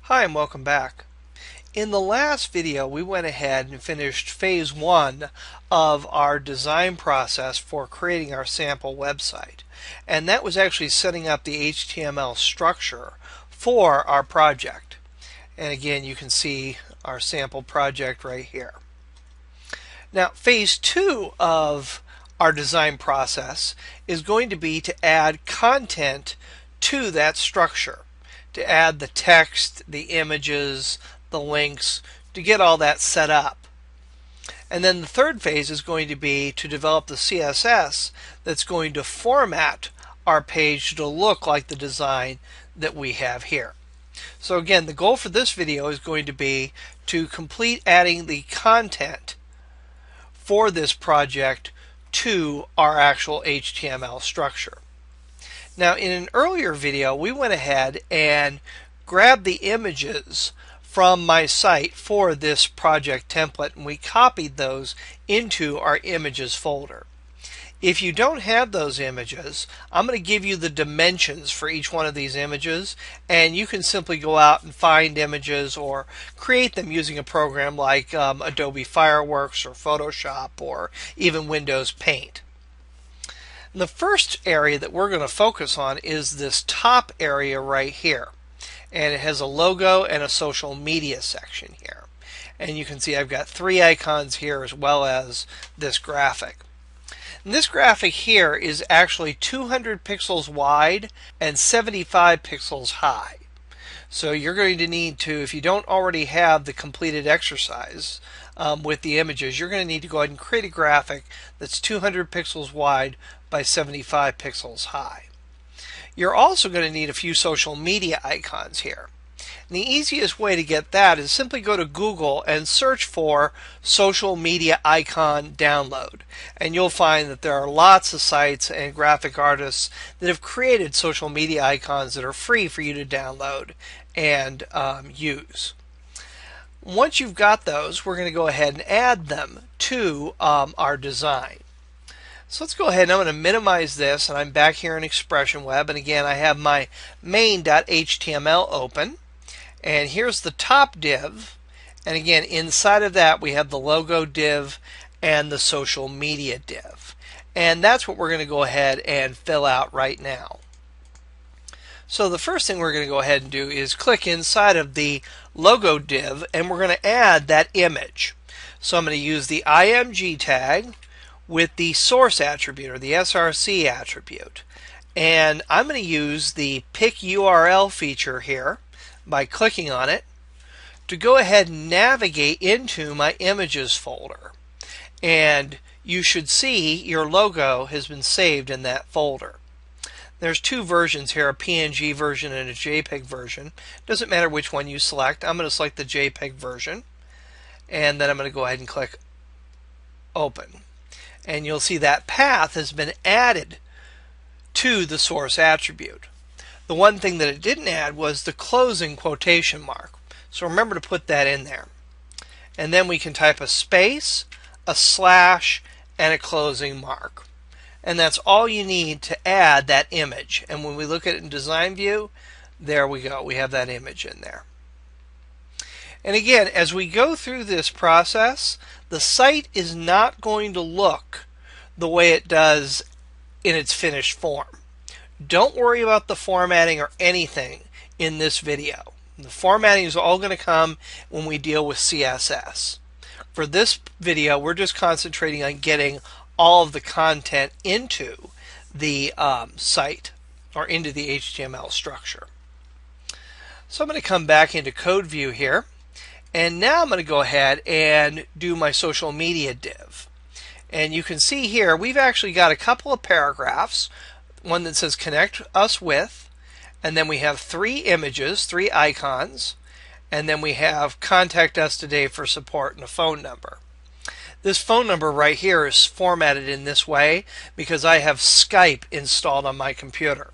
Hi and welcome back. In the last video we went ahead and finished phase 1 of our design process for creating our sample website, and that was actually setting up the HTML structure for our project. And again, you can see our sample project right here. Now phase 2 of our design process is going to be to add content to that structure, to add the text, the images, the links, to get all that set up. And then the third phase is going to be to develop the CSS that's going to format our page to look like the design that we have here. So again, the goal for this video is going to be to complete adding the content for this project to our actual HTML structure. Now, in an earlier video, we went ahead and grabbed the images from my site for this project template, and we copied those into our images folder. If you don't have those images, I'm going to give you the dimensions for each one of these images, and you can simply go out and find images or create them using a program like Adobe Fireworks or Photoshop or even Windows Paint. And the first area that we're going to focus on is this top area right here, and it has a logo and a social media section here, and you can see I've got 3 icons here as well as this graphic. And this graphic here is actually 200 pixels wide and 75 pixels high. So you're going to need to, if you don't already have the completed exercise with the images, you're going to need to go ahead and create a graphic that's 200 pixels wide by 75 pixels high. You're also going to need a few social media icons here. And the easiest way to get that is simply go to Google and search for social media icon download. And you'll find that there are lots of sites and graphic artists that have created social media icons that are free for you to download and use. Once you've got those, we're going to go ahead and add them to our design. So let's go ahead and I'm going to minimize this, and I'm back here in Expression Web, and again I have my main.html open, and here's the top div, and again inside of that we have the logo div and the social media div, and that's what we're going to go ahead and fill out right now. So the first thing we're going to go ahead and do is click inside of the logo div, and we're going to add that image. So I'm going to use the img tag with the source attribute, or the src attribute, and I'm going to use the pick URL feature here by clicking on it to go ahead and navigate into my images folder, and you should see your logo has been saved in that folder. There's 2 versions here, a PNG version and a JPEG version. Doesn't matter which one you select. I'm going to select the JPEG version, and then I'm going to go ahead and click open. And you'll see that path has been added to the source attribute. The one thing that it didn't add was the closing quotation mark. So remember to put that in there. And then we can type a space, a slash, and a closing mark. And that's all you need to add that image. And when we look at it in design view, there we go. We have that image in there. And again, as we go through this process, the site is not going to look the way it does in its finished form. Don't worry about the formatting or anything in this video. The formatting is all going to come when we deal with CSS. For this video, we're just concentrating on getting all of the content into the site, or into the HTML structure. So I'm going to come back into code view here. And now I'm going to go ahead and do my social media div. And you can see here we've actually got a couple of paragraphs. One that says connect us with, and then we have 3 images, 3 icons, and then we have contact us today for support and a phone number. This phone number right here is formatted in this way because I have Skype installed on my computer.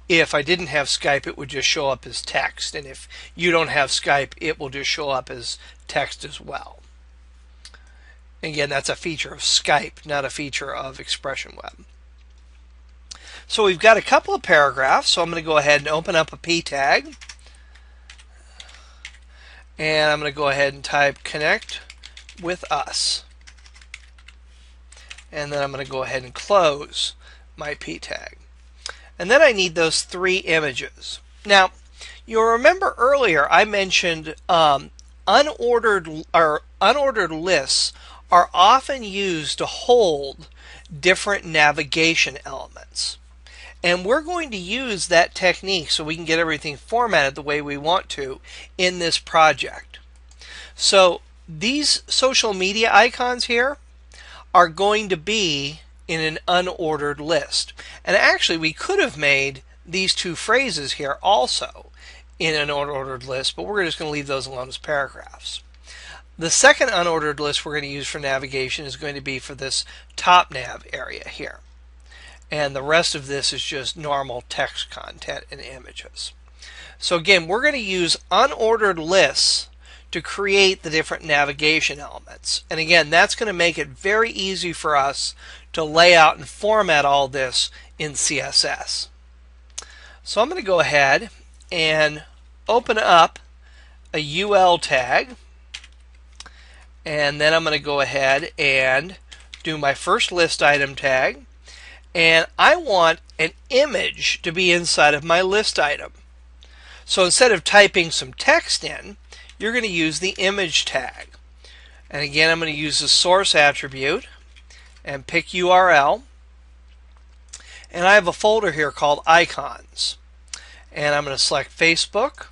If I didn't have Skype, it would just show up as text, and if you don't have Skype, it will just show up as text as well. Again, that's a feature of Skype, not a feature of Expression Web. So we've got a couple of paragraphs, so I'm going to go ahead and open up a p tag, And I'm going to go ahead and type connect with us. And then I'm going to go ahead and close my p tag. And then I need those 3 images. Now, you'll remember earlier I mentioned unordered lists are often used to hold different navigation elements. And we're going to use that technique so we can get everything formatted the way we want to in this project. So these social media icons here are going to be in an unordered list. And actually we could have made these 2 phrases here also in an unordered list, but we're just going to leave those alone as paragraphs. The second unordered list we're going to use for navigation is going to be for this top nav area here. And the rest of this is just normal text content and images. So again, we're going to use unordered lists to create the different navigation elements. And again, that's going to make it very easy for us to lay out and format all this in CSS. So I'm going to go ahead and open up a UL tag, and then I'm going to go ahead and do my first list item tag, and I want an image to be inside of my list item. So instead of typing some text in, you're going to use the image tag. And again, I'm going to use the source attribute and pick URL. And I have a folder here called icons. And I'm going to select Facebook.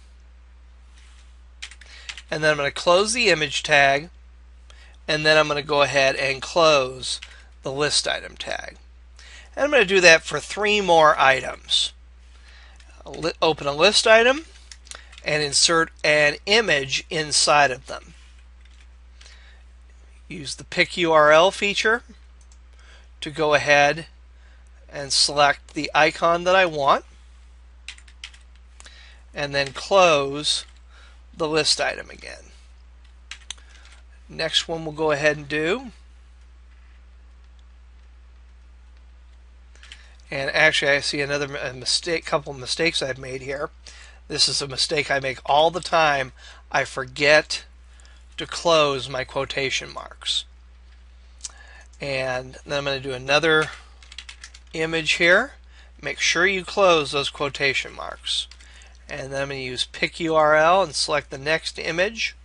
And then I'm going to close the image tag. And then I'm going to go ahead and close the list item tag. And I'm going to do that for 3 more items. Open a list item and insert an image inside of them. Use the pick URL feature to go ahead and select the icon that I want, and then close the list item again. Next one we'll go ahead and do. And actually I see another couple of mistakes I've made here. This is a mistake I make all the time. I forget to close my quotation marks. And then I'm going to do another image here. Make sure you close those quotation marks. And then I'm going to use pick URL and select the next image.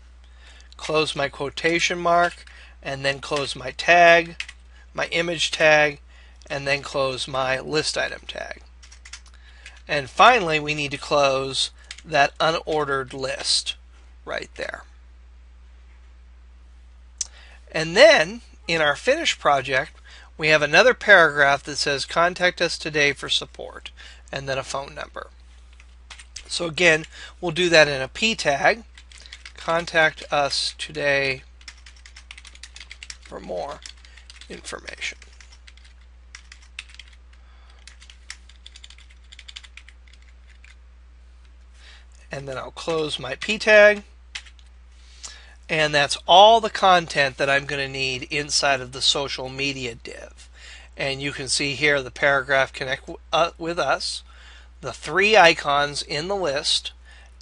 Close my quotation mark, and then close my tag, my image tag, and then close my list item tag. And finally, we need to close that unordered list right there. And then in our finished project, we have another paragraph that says contact us today for support, and then a phone number. So again, we'll do that in a P tag. Contact us today for more information. And then I'll close my P tag. And that's all the content that I'm going to need inside of the social media div. And you can see here the paragraph connect with us, the 3 icons in the list,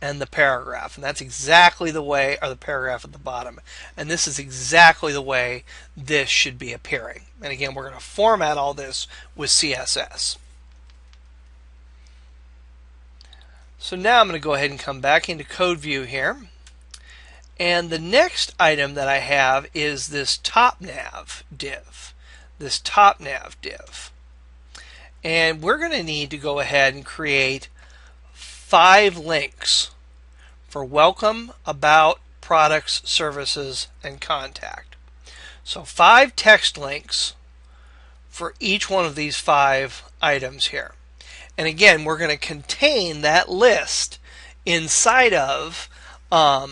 and the paragraph. And that's exactly the way, or the paragraph at the bottom. And this is exactly the way this should be appearing. And again, we're going to format all this with CSS. So now I'm going to go ahead and come back into code view here. And the next item that I have is this top nav div. This top nav div. And we're going to need to go ahead and create 5 links for welcome, about, products, services, and contact. So 5 text links for each one of these 5 items here. And again, we're going to contain that list inside of, or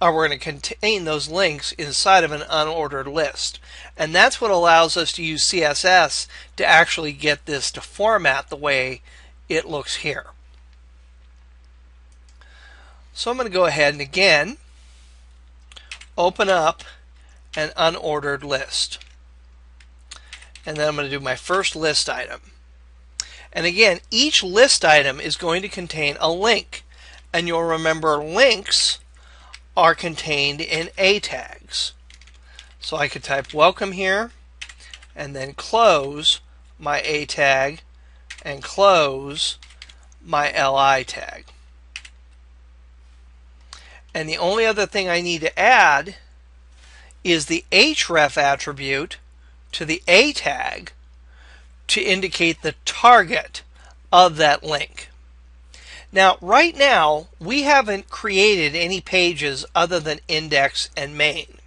we're going to contain those links inside of an unordered list. And that's what allows us to use CSS to actually get this to format the way it looks here. So I'm going to go ahead and again open up an unordered list. And then I'm going to do my first list item. And again, each list item is going to contain a link. And you'll remember links are contained in A tags. So I could type welcome here and then close my A tag and close my LI tag. And the only other thing I need to add is the href attribute to the A tag to indicate the target of that link. Now, right now, we haven't created any pages other than index and main.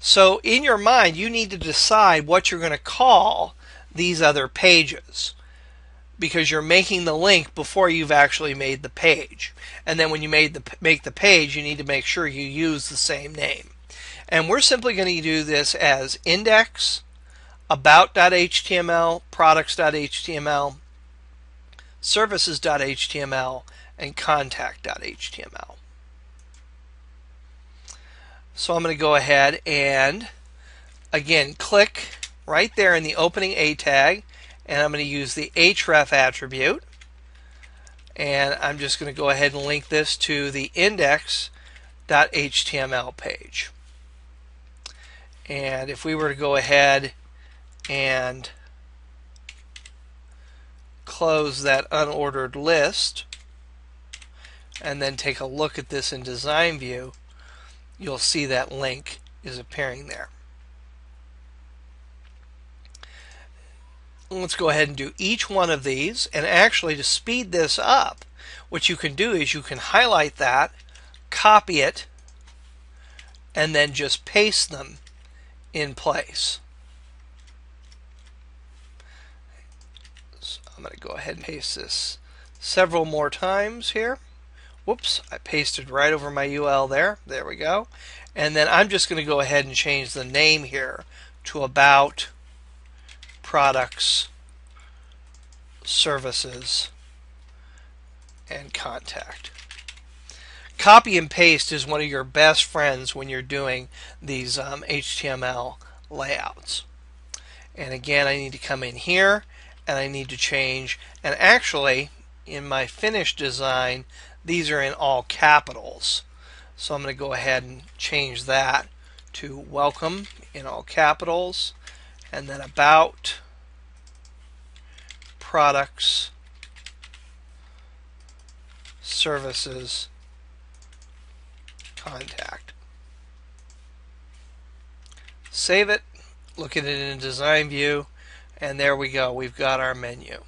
So in your mind, you need to decide what you're going to call these other pages, because you're making the link before you've actually made the page. And then when you make the page, you need to make sure you use the same name. And we're simply going to do this as index, about.html, products.html, services.html, and contact.html. So I'm going to go ahead and again click right there in the opening A tag, and I'm going to use the href attribute, and I'm just going to go ahead and link this to the index.html page. And if we were to go ahead and close that unordered list and then take a look at this in design view, you'll see that link is appearing there. Let's go ahead and do each one of these, and actually to speed this up, what you can do is you can highlight that, copy it, and then just paste them in place. So I'm going to go ahead and paste this several more times here. Whoops, I pasted right over my UL there. There we go. And then I'm just going to go ahead and change the name here to about products, services, and contact. Copy and paste is one of your best friends when you're doing these HTML layouts. And again, I need to come in here and I need to change, and actually in my finished design these are in all capitals. So I'm going to go ahead and change that to welcome in all capitals, and then about products, services, contact. Save it, look at it in design view, and there we go. We've got our menu.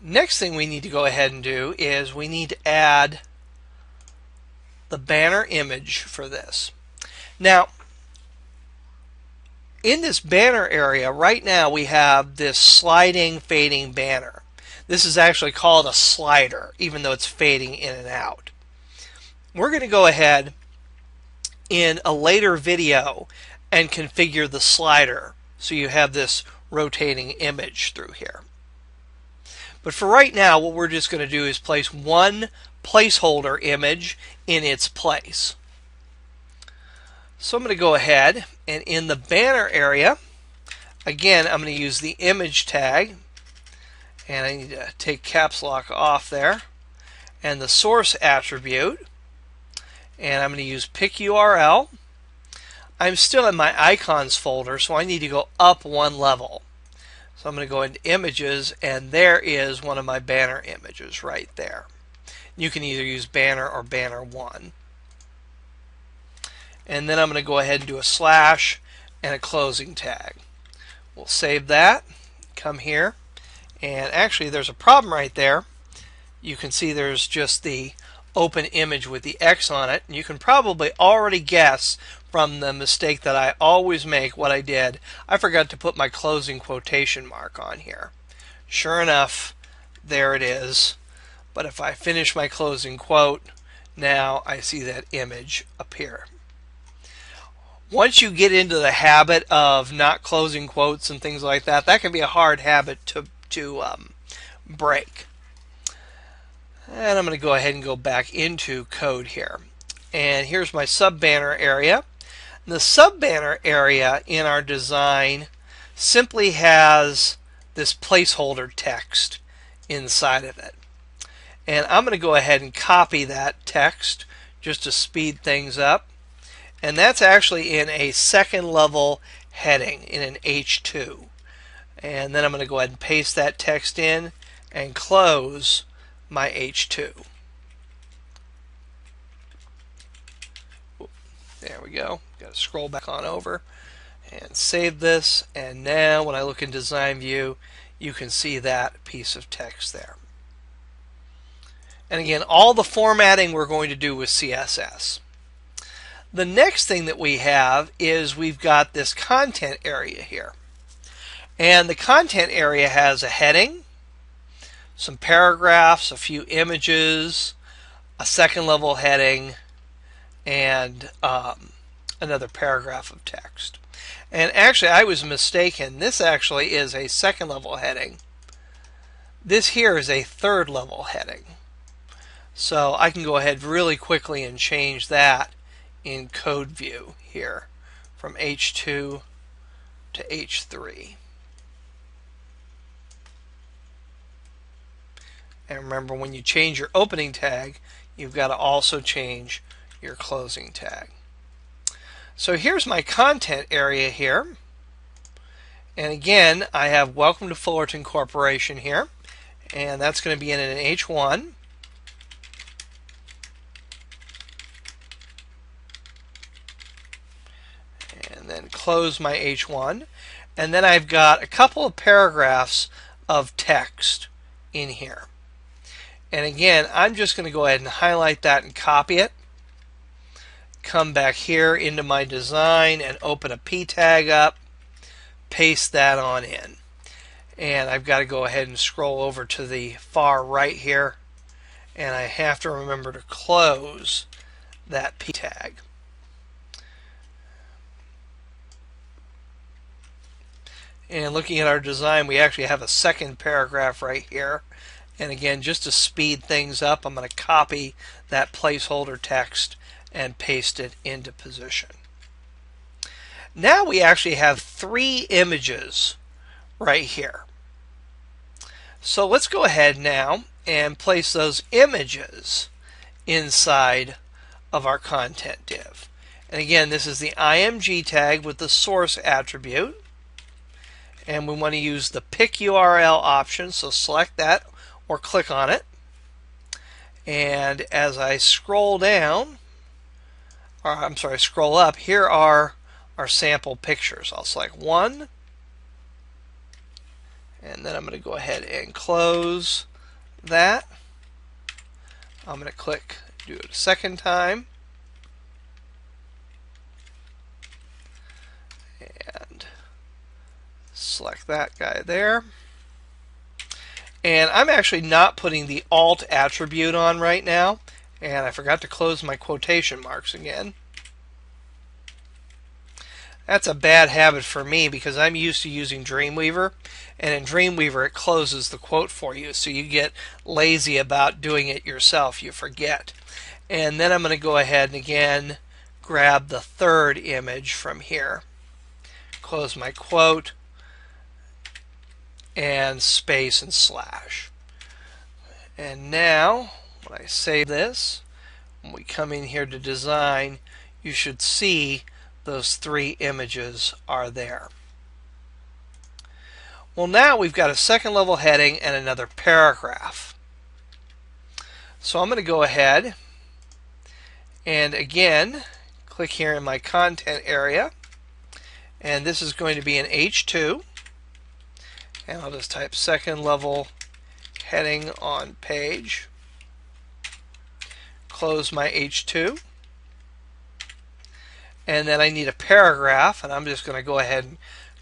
Next thing we need to go ahead and do is we need to add the banner image for this. Now, in this banner area right now we have this sliding fading banner. This is actually called a slider, even though it's fading in and out. We're going to go ahead in a later video and configure the slider so you have this rotating image through here. But for right now, what we're just going to do is place one placeholder image in its place. So I'm going to go ahead and in the banner area, again, I'm going to use the image tag, and I need to take caps lock off there, and the source attribute, and I'm going to use pick URL. I'm still in my icons folder, so I need to go up one level. So I'm going to go into images, and there is one of my banner images right there. You can either use banner or banner 1. And then I'm going to go ahead and do a slash and a closing tag. We'll save that, come here, and actually there's a problem right there. You can see there's just the open image with the X on it, and you can probably already guess from the mistake that I always make what I did. I forgot to put my closing quotation mark on here. Sure enough, there it is. But if I finish my closing quote, now I see that image appear. Once you get into the habit of not closing quotes and things like that, that can be a hard habit to break. And I'm going to go ahead and go back into code here. And here's my sub-banner area. And the sub-banner area in our design simply has this placeholder text inside of it. And I'm going to go ahead and copy that text just to speed things up. And that's actually in a second level heading in an H2. And then I'm going to go ahead and paste that text in and close my H2. There we go. Got to scroll back on over and save this. And now when I look in Design View, you can see that piece of text there. And again, all the formatting we're going to do with CSS. The next thing that we have is we've got this content area here. And the content area has a heading, some paragraphs, a few images, a second level heading, and another paragraph of text. And actually I was mistaken. This actually is a second level heading. This here is a third level heading. So I can go ahead really quickly and change that in code view here from H2 to H3. And remember, when you change your opening tag, you've got to also change your closing tag. So here's my content area here. And again, I have Welcome to Fullerton Corporation here. And that's going to be in an H1. And then close my H1. And then I've got a couple of paragraphs of text in here. And again, I'm just going to go ahead and highlight that and copy it. Come back here into my design and open a P tag up. Paste that on in. And I've got to go ahead and scroll over to the far right here. And I have to remember to close that P tag. And looking at our design, we actually have a second paragraph right here. And again, just to speed things up, I'm going to copy that placeholder text and paste it into position. Now we actually have 3 images right here. So let's go ahead now and place those images inside of our content div. And again, this is the IMG tag with the source attribute. And we want to use the pick URL option, so select that or click on it. And as I scroll down, or I'm sorry, scroll up, here are our sample pictures. I'll select one, and then I'm going to go ahead and close that. I'm going to click, do it a second time, and select that guy there. And I'm actually not putting the alt attribute on right now, and I forgot to close my quotation marks again. That's a bad habit for me because I'm used to using Dreamweaver, and in Dreamweaver it closes the quote for you, so you get lazy about doing it yourself. You forget. And then I'm going to go ahead and again grab the third image from here, close my quote, and space and slash. And now when I save this, when we come in here to design, you should see those 3 images are there. Well, now we've got a second level heading and another paragraph. So I'm going to go ahead and again click here in my content area, and this is going to be an H2. And I'll just type second level heading on page. Close my H2. And then I need a paragraph, and I'm just going to go ahead and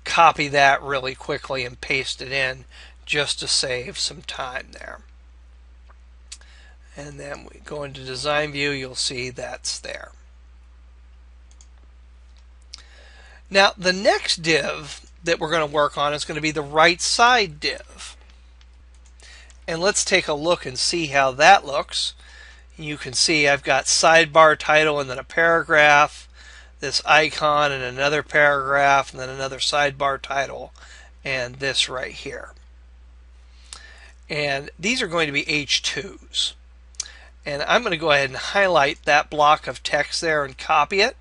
copy that really quickly and paste it in just to save some time there. And then we go into Design View, you'll see that's there. Now the next div that we're going to work on is going to be the RightSide div. And let's take a look and see how that looks. You can see I've got sidebar title and then a paragraph, this icon and another paragraph, and then another sidebar title, and this right here. And these are going to be H2s. And I'm going to go ahead and highlight that block of text there and copy it.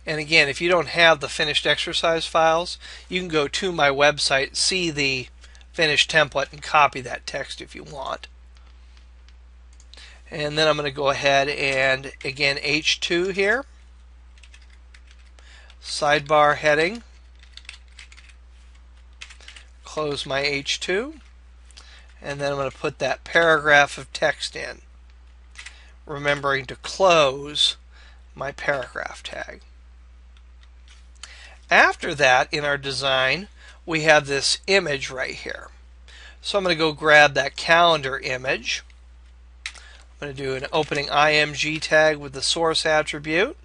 And again, if you don't have the finished exercise files, you can go to my website, see the finished template, and copy that text if you want. And then I'm going to go ahead and, again, H2 here, sidebar heading, close my H2, and then I'm going to put that paragraph of text in, remembering to close my paragraph tag. After that, in our design, we have this image right here. So I'm going to go grab that calendar image. I'm going to do an opening IMG tag with the source attribute.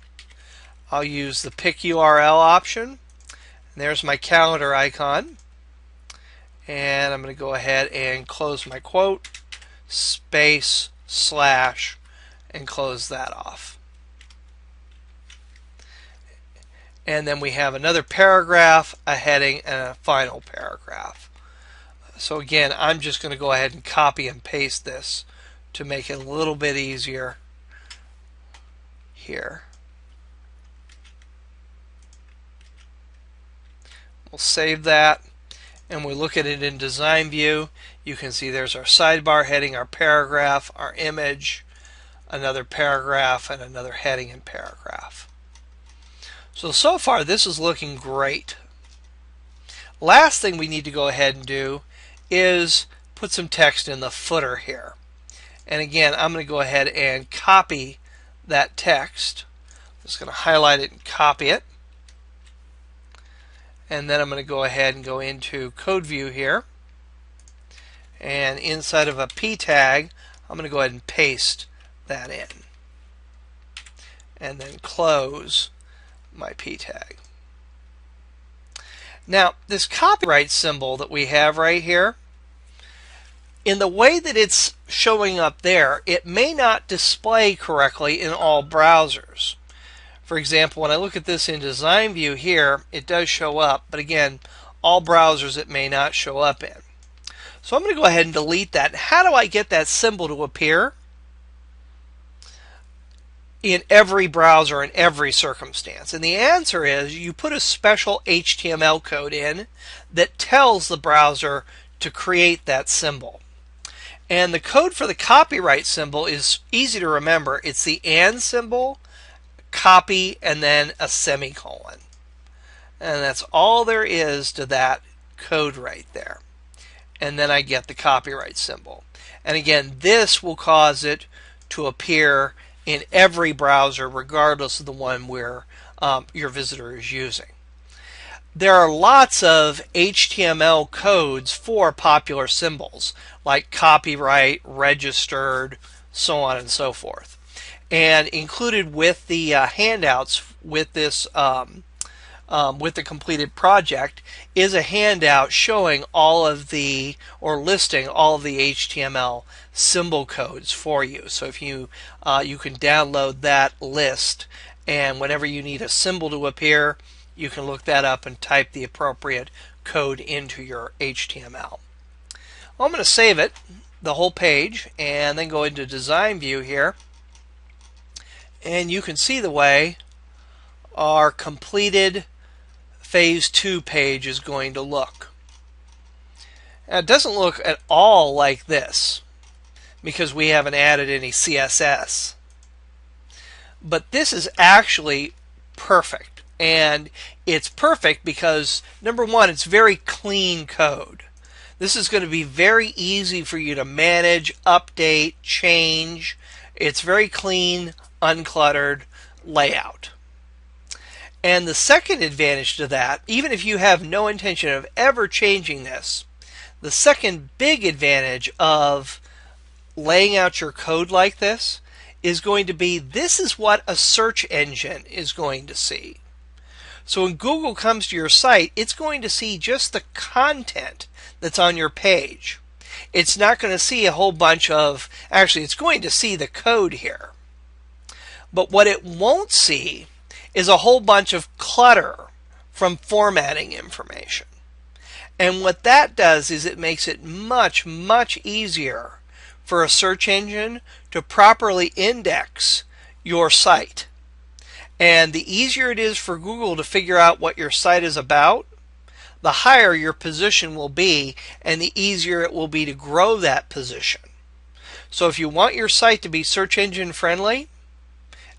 I'll use the pick URL option. And there's my calendar icon. And I'm going to go ahead and close my quote, space, slash, and close that off. And then we have another paragraph, a heading, and a final paragraph. So again, I'm just going to go ahead and copy and paste this to make it a little bit easier here. We'll save that, and we look at it in design view. You can see there's our sidebar heading, our paragraph, our image, another paragraph, and another heading and paragraph. So far this is looking great. Last thing we need to go ahead and do is put some text in the footer here. And again, I'm going to go ahead and copy that text. I'm just going to highlight it and copy it. And then I'm going to go ahead and go into code view here. And inside of a P tag, I'm going to go ahead and paste that in. And then close my P tag. Now, this copyright symbol that we have right here, in the way that it's showing up there, it may not display correctly in all browsers. For example, when I look at this in design view here, it does show up, but again, all browsers it may not show up in. So I'm going to go ahead and delete that. How do I get that symbol to appear in every browser in every circumstance? And the answer is you put a special HTML code in that tells the browser to create that symbol. And the code for the copyright symbol is easy to remember. It's the and symbol, copy, and then a semicolon. And that's all there is to that code right there. And then I get the copyright symbol. And again, this will cause it to appear in every browser regardless of the one where your visitor is using. There are lots of HTML codes for popular symbols like copyright, registered, so on and so forth. And included with the handouts with this with the completed project is a handout showing all of the, or listing all of the HTML symbol codes for you. So if you you can download that list, and whenever you need a symbol to appear, you can look that up and type the appropriate code into your HTML. Well, I'm going to save it, the whole page, and then go into design view here, and you can see the way our completed phase 2 page is going to look. Now, it doesn't look at all like this because we haven't added any CSS, but this is actually perfect. And it's perfect because, number one, it's very clean code. This is going to be very easy for you to manage, update, change. It's very clean, uncluttered layout. And the second advantage to that, even if you have no intention of ever changing this, the second big advantage of laying out your code like this is going to be, this is what a search engine is going to see. So when Google comes to your site, it's going to see just the content that's on your page. It's not going to see a whole bunch of, actually it's going to see the code here. But what it won't see is a whole bunch of clutter from formatting information. And what that does is it makes it much, much easier for a search engine to properly index your site. And the easier it is for Google to figure out what your site is about, the higher your position will be, and the easier it will be to grow that position. So if you want your site to be search engine friendly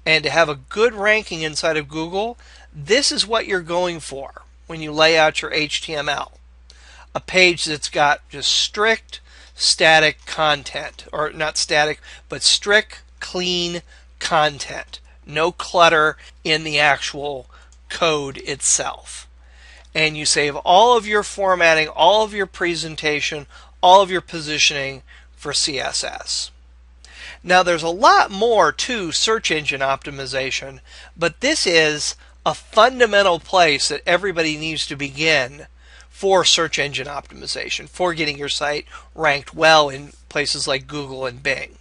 and to have a good ranking inside of Google, this is what you're going for when you lay out your HTML. A page that's got just strict, static content, or not static, but strict, clean content. No clutter in the actual code itself. And you save all of your formatting, all of your presentation, all of your positioning for CSS. Now there's a lot more to search engine optimization, but this is a fundamental place that everybody needs to begin for search engine optimization, for getting your site ranked well in places like Google and Bing.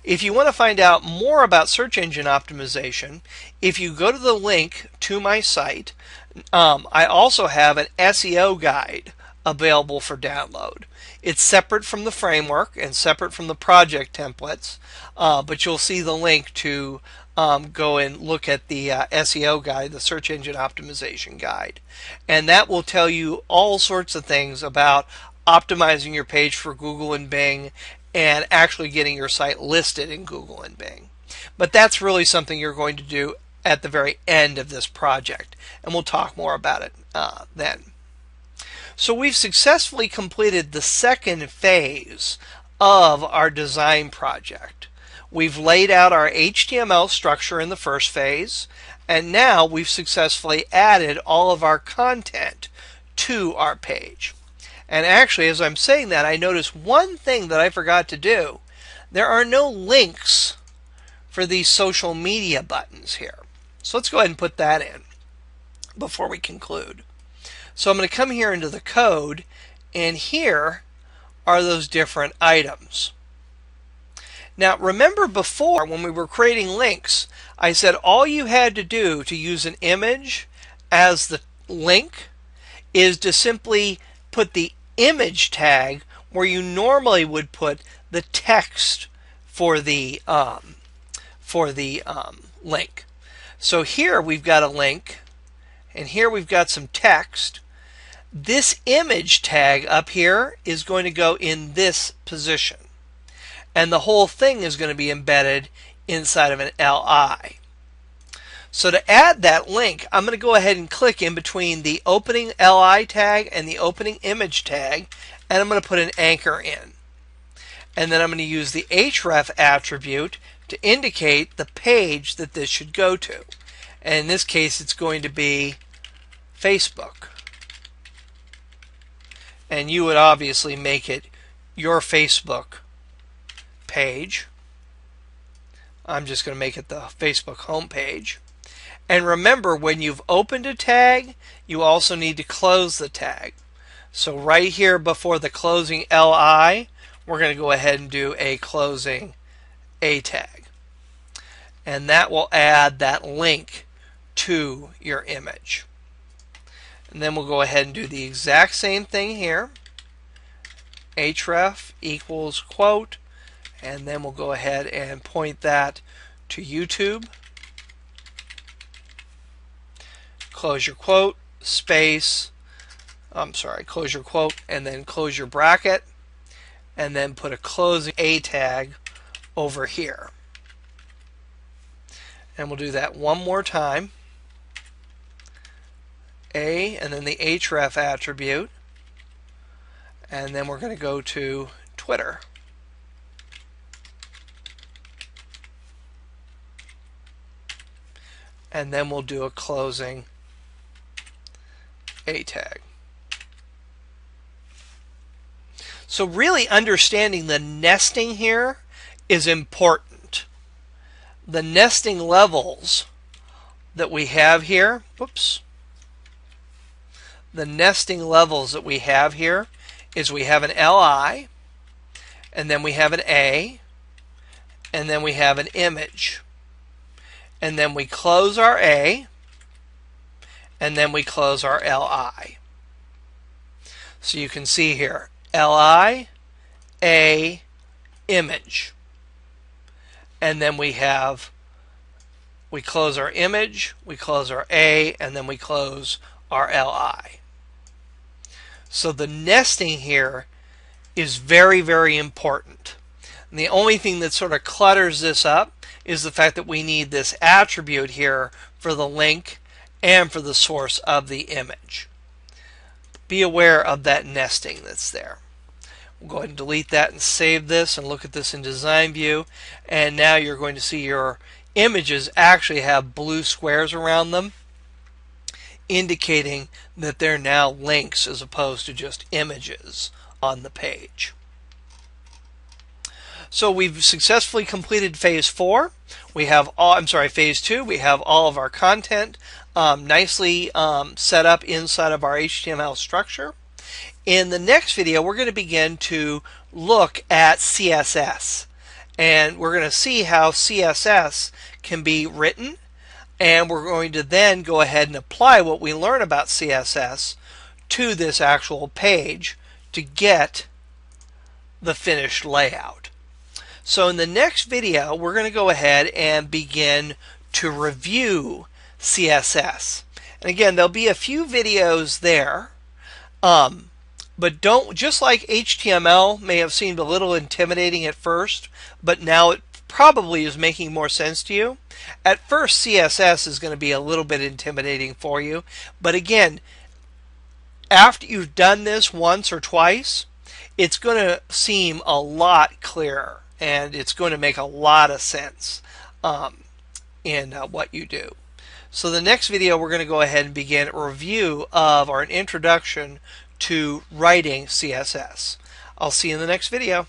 If you want to find out more about search engine optimization, if you go to the link to my site, I also have an SEO guide available for download. It's separate from the framework and separate from the project templates, but you'll see the link to go and look at the SEO guide, the search engine optimization guide. And that will tell you all sorts of things about optimizing your page for Google and Bing and actually getting your site listed in Google and Bing. But that's really something you're going to do at the very end of this project, and we'll talk more about it then. So we've successfully completed the second phase of our design project. We've laid out our HTML structure in the first phase, and now we've successfully added all of our content to our page. And actually, as I'm saying that, I noticed one thing that I forgot to do. There are no links for these social media buttons here. So let's go ahead and put that in before we conclude. So I'm going to come here into the code, and here are those different items. Now remember before, when we were creating links, I said all you had to do to use an image as the link is to simply put the image tag where you normally would put the text for the link. So here we've got a link, and here we've got some text. This image tag up here is going to go in this position, and the whole thing is going to be embedded inside of an LI. So to add that link, I'm going to go ahead and click in between the opening LI tag and the opening image tag, and I'm going to put an anchor in. And then I'm going to use the href attribute to indicate the page that this should go to. And in this case, it's going to be Facebook. And you would obviously make it your Facebook page. I'm just going to make it the Facebook homepage. And remember, when you've opened a tag, you also need to close the tag. So right here before the closing LI, we're going to go ahead and do a closing A tag. And that will add that link to your image. And then we'll go ahead and do the exact same thing here. href equals quote, and then we'll go ahead and point that to YouTube. Close your quote, space, close your quote, and then close your bracket, and then put a closing A tag over here. And we'll do that one more time. A, and then the href attribute, and then we're going to go to Twitter. And then we'll do a closing A tag. So really understanding the nesting here is important. The nesting levels that we have here, the nesting levels that we have here is we have an LI, and then we have an A, and then we have an image. And then we close our A, and then we close our LI. So you can see here, LI, A, image. And then we close our image, we close our A, and then we close our LI. So the nesting here is very, very important. And the only thing that sort of clutters this up is the fact that we need this attribute here for the link and for the source of the image. Be aware of that nesting that's there. We'll go ahead and delete that and save this and look at this in design view. And now you're going to see your images actually have blue squares around them, indicating that they're now links as opposed to just images on the page. So we've successfully completed phase 4. We have phase 2. We have all of our content nicely set up inside of our HTML structure. In the next video, we're going to begin to look at CSS. And we're going to see how CSS can be written. And we're going to then go ahead and apply what we learn about CSS to this actual page to get the finished layout. So in the next video, we're going to go ahead and begin to review CSS. And again, there'll be a few videos there. But don't, just like HTML may have seemed a little intimidating at first, but now it probably is making more sense to you. At first, CSS is going to be a little bit intimidating for you. But again, after you've done this once or twice, it's going to seem a lot clearer. And it's going to make a lot of sense in what you do. So the next video, we're going to go ahead and begin a review of or an introduction to writing CSS. I'll see you in the next video.